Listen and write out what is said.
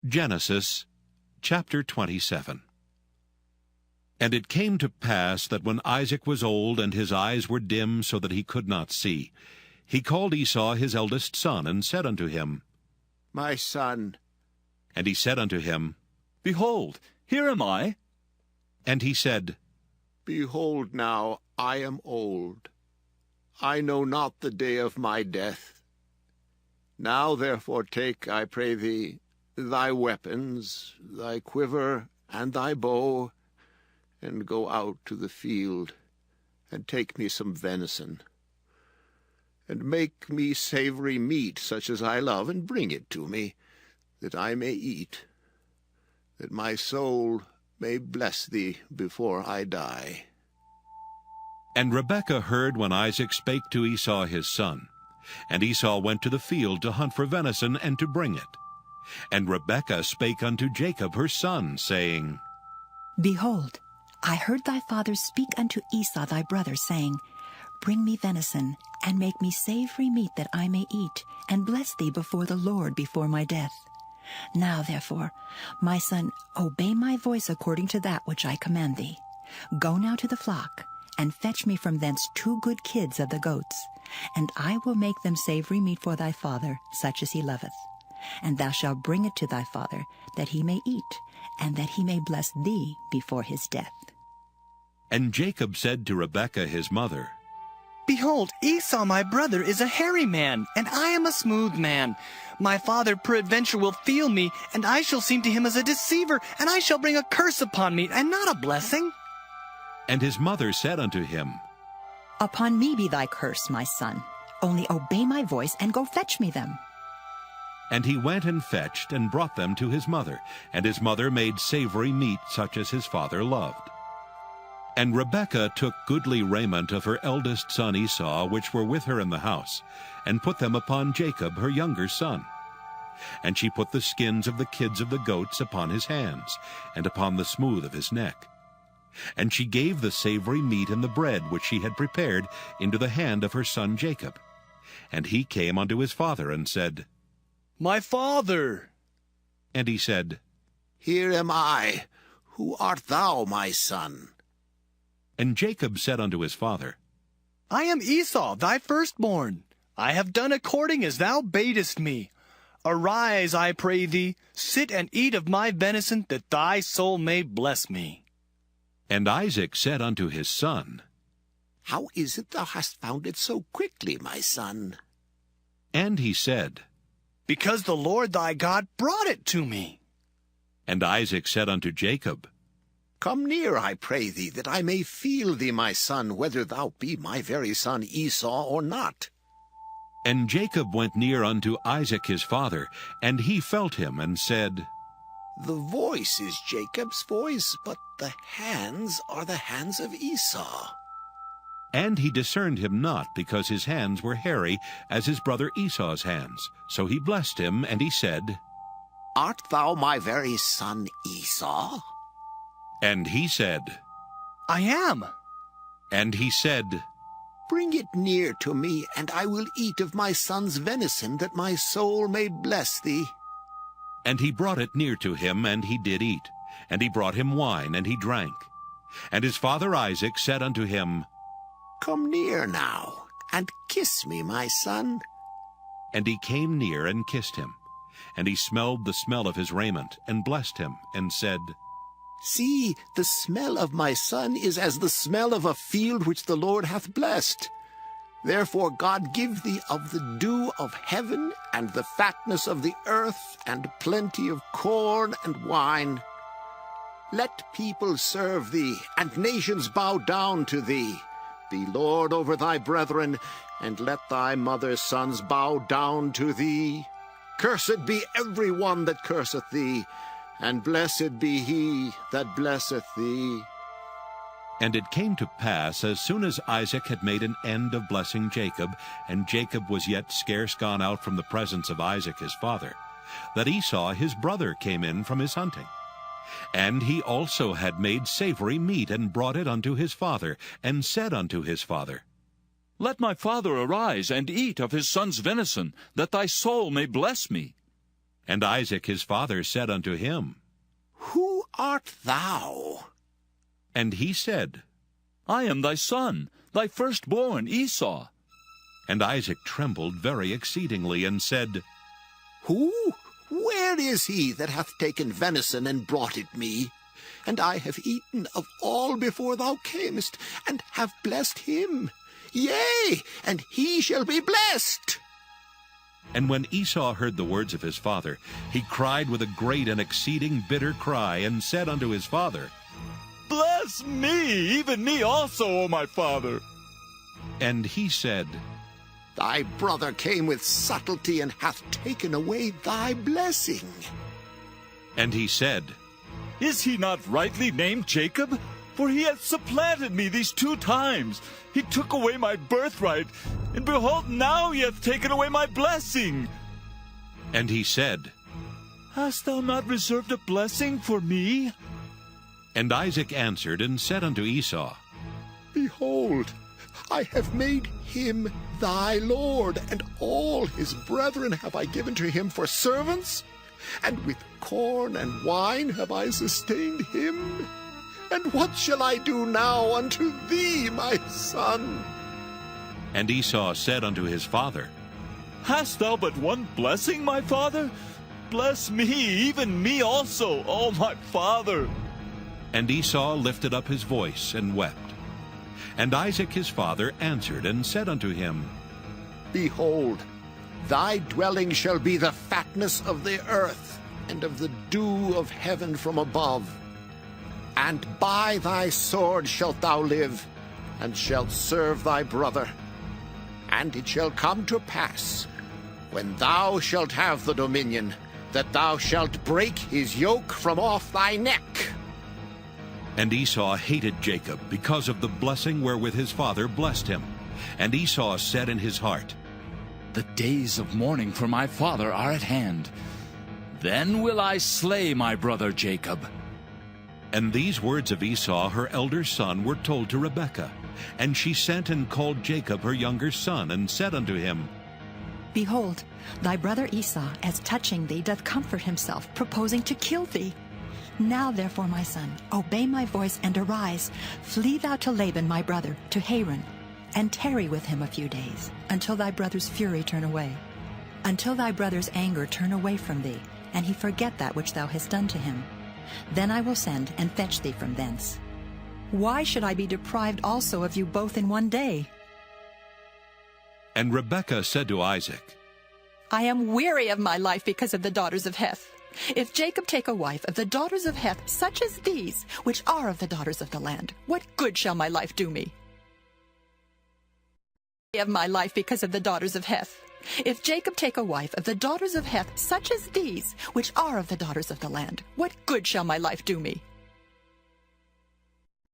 Genesis chapter 27. And it came to pass that when Isaac was old, and his eyes were dim, so that he could not see, he called Esau his eldest son, and said unto him, My son. And he said unto him, Behold, here am I. And he said, Behold now, I am old. I know not the day of my death. Now therefore take, I pray thee, thy weapons, thy quiver, and thy bow, and go out to the field, and take me some venison, and make me savory meat such as I love, and bring it to me, that I may eat, that my soul may bless thee before I die. And Rebekah heard when Isaac spake to Esau his son. And Esau went to the field to hunt for venison, and to bring it. And Rebekah spake unto Jacob her son, saying, Behold, I heard thy father speak unto Esau thy brother, saying, Bring me venison, and make me savory meat that I may eat, and bless thee before the Lord before my death. Now therefore, my son, obey my voice according to that which I command thee. Go now to the flock, and fetch me from thence 2 good kids of the goats, and I will make them savory meat for thy father, such as he loveth. And thou shalt bring it to thy father, that he may eat, and that he may bless thee before his death. And Jacob said to Rebekah his mother, Behold, Esau my brother is a hairy man, and I am a smooth man. My father peradventure will feel me, and I shall seem to him as a deceiver, and I shall bring a curse upon me, and not a blessing. And his mother said unto him, Upon me be thy curse, my son. Only obey my voice, and go fetch me them. And he went and fetched, and brought them to his mother. And his mother made savory meat, such as his father loved. And Rebekah took goodly raiment of her eldest son Esau, which were with her in the house, and put them upon Jacob her younger son. And she put the skins of the kids of the goats upon his hands, and upon the smooth of his neck. And she gave the savory meat and the bread which she had prepared into the hand of her son Jacob. And he came unto his father, and said, My father. And he said, Here am I. Who art thou, my son? And Jacob said unto his father, I am Esau, thy firstborn. I have done according as thou badest me. Arise, I pray thee, sit and eat of my venison, that thy soul may bless me. And Isaac said unto his son, How is it thou hast found it so quickly, my son? And he said, Because the Lord thy God brought it to me. And Isaac said unto Jacob, Come near, I pray thee, that I may feel thee, my son, whether thou be my very son Esau or not. And Jacob went near unto Isaac his father, and he felt him, and said, The voice is Jacob's voice, but the hands are the hands of Esau. And he discerned him not, because his hands were hairy, as his brother Esau's hands. So he blessed him, and he said, Art thou my very son Esau? And he said, I am. And he said, Bring it near to me, and I will eat of my son's venison, that my soul may bless thee. And he brought it near to him, and he did eat. And he brought him wine, and he drank. And his father Isaac said unto him, Come near now, and kiss me, my son. And he came near and kissed him. And he smelled the smell of his raiment, and blessed him, and said, See, the smell of my son is as the smell of a field which the Lord hath blessed. Therefore God give thee of the dew of heaven, and the fatness of the earth, and plenty of corn and wine. Let people serve thee, and nations bow down to thee. Be Lord over thy brethren, and let thy mother's sons bow down to thee. Cursed be every one that curseth thee, and blessed be he that blesseth thee. And it came to pass, as soon as Isaac had made an end of blessing Jacob, and Jacob was yet scarce gone out from the presence of Isaac his father, that Esau his brother came in from his hunting. And he also had made savory meat, and brought it unto his father, and said unto his father, Let my father arise, and eat of his son's venison, that thy soul may bless me. And Isaac his father said unto him, Who art thou? And he said, I am thy son, thy firstborn Esau. And Isaac trembled very exceedingly, and said, Who? Where is he that hath taken venison and brought it me? And I have eaten of all before thou camest, and have blessed him. Yea, and he shall be blessed. And when Esau heard the words of his father, he cried with a great and exceeding bitter cry, and said unto his father, Bless me, even me also, O my father. And he said, Thy brother came with subtlety, and hath taken away thy blessing. And he said, Is he not rightly named Jacob? For he hath supplanted me these 2 times. He took away my birthright, and behold, now he hath taken away my blessing. And he said, Hast thou not reserved a blessing for me? And Isaac answered and said unto Esau, Behold, I have made him thy lord, and all his brethren have I given to him for servants, and with corn and wine have I sustained him. And what shall I do now unto thee, my son? And Esau said unto his father, Hast thou but one blessing, my father? Bless me, even me also, O my father. And Esau lifted up his voice and wept. And Isaac his father answered and said unto him, Behold, thy dwelling shall be the fatness of the earth, and of the dew of heaven from above. And by thy sword shalt thou live, and shalt serve thy brother. And it shall come to pass, when thou shalt have the dominion, that thou shalt break his yoke from off thy neck. And Esau hated Jacob because of the blessing wherewith his father blessed him. And Esau said in his heart, The days of mourning for my father are at hand. Then will I slay my brother Jacob. And these words of Esau her elder son were told to Rebekah. And she sent and called Jacob her younger son, and said unto him, Behold, thy brother Esau, as touching thee, doth comfort himself, proposing to kill thee. Now therefore, my son, obey my voice, and arise. Flee thou to Laban my brother, to Haran, and tarry with him a few days, until thy brother's fury turn away, until thy brother's anger turn away from thee, and he forget that which thou hast done to him. Then I will send and fetch thee from thence. Why should I be deprived also of you both in one day? And Rebekah said to Isaac, I am weary of my life because of the daughters of Heth. If Jacob take a wife of the daughters of Heth, such as these, which are of the daughters of the land, what good shall my life do me? Of my life because of the daughters of Heth. If Jacob take a wife of the daughters of Heth, such as these, which are of the daughters of the land, what good shall my life do me?